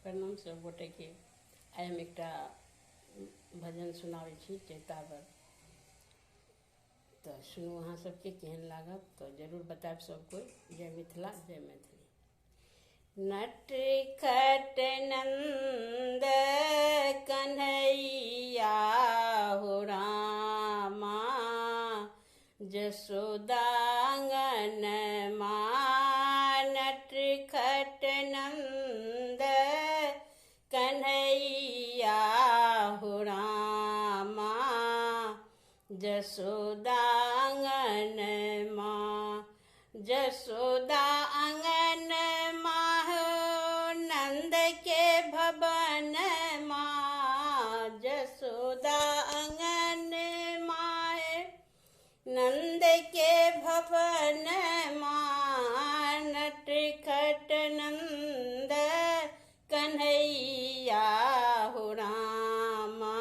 प्रणाम सब गोटे के। आइ हम एकटा भजन सुनाबै छी चैतावर। तो सुनू अहाँ सबके केहन लागत तो जरूर बताएब सब कोई। जय मिथिला, जय मैथिली। नटखट नंद कन्हैया हो रामा, जसोदांगन मां नटखट नंद कन्हैया हो रामा, जसोदांगन मां। जसोदा आंगन माह नंद के भवन मां, जसोदा आंगन माह नंद के भवन मां, नटखट नंद कन्हैया हो रामा,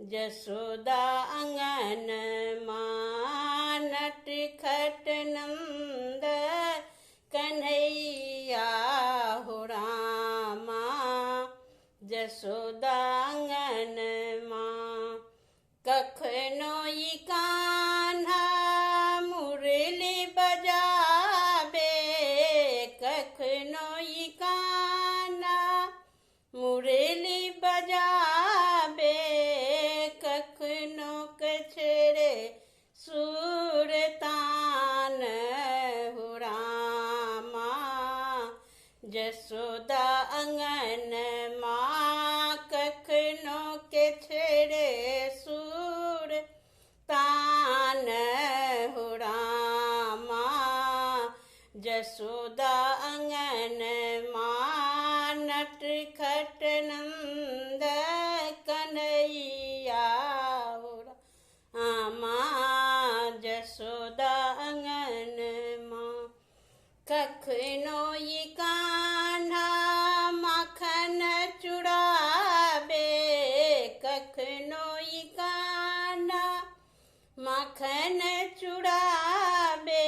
जसोदा आंगन मां नटखट नंद कन्हैया हो रामा, जसोदा आंगन मां। कखनो ई कान्हा मुरली बजाबे, कखनो ई कान्हा मुरली बजाबे, कखनो कछड़े सुरतान हो रामा, जसोदा आंगन मां कखनो के छेड़े सुरतान हो रामा, जसोदा आंगन मां नटखट नंद कन्हैया हो रामा, जसोदा आंगन मां। कखनो ई कान्हा माखन चुराबे, कखनो ई कान्हा माखन चुराबे,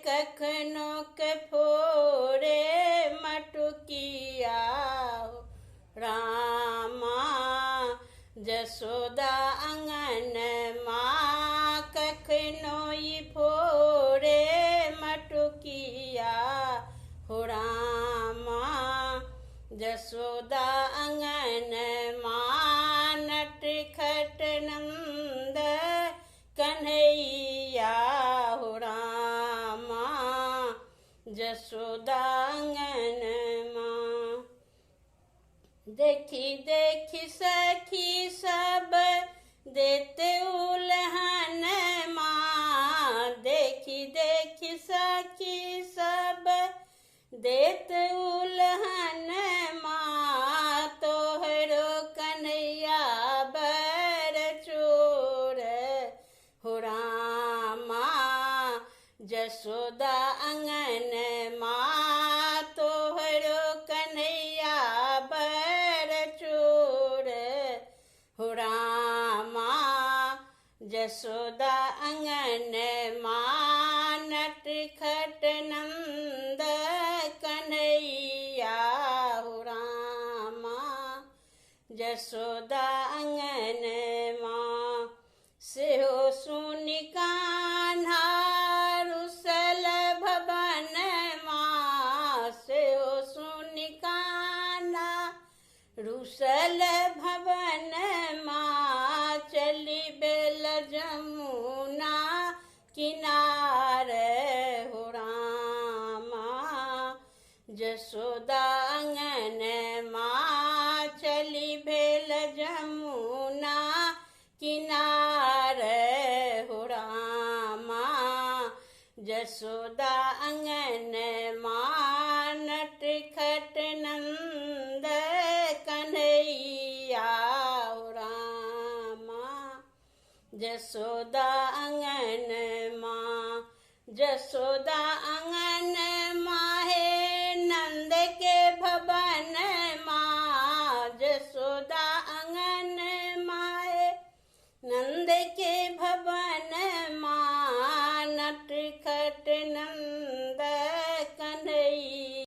कखनो के फोड़े मटुकिया हो रामा, जसोदा आंगन मां कखनो ई फोड़े मटुकिया हो रामा, जसोदा आंगन मां नटखट नंद कन्हैया हो रामा, जसोदा आंगन मां। देखी देखी सखी सब देते उल्हन मां, देखी देखी सखी सब देत उल्हन मां, तोहरो कन्हैया बर चोर हो रामा, जसोदा आंगन मां तोहरो कन्हैया बर चोर हो रामा, जसोदा आंगन मां नटखट नंद कन्हैया हो रामा, जसोदा आंगन मां। सेहो सुनि कान्हा रुसल भवन मां, सेहो सुनि कान्हा रुसल भवन मां, चली बेल जमुना किनार हो रामा, जसोदा आंगन मां चली बेल जमुना किनार हो रामा, जसोदा आंगन मां नटखट नंद कन्हैया हो रामा, जसोदा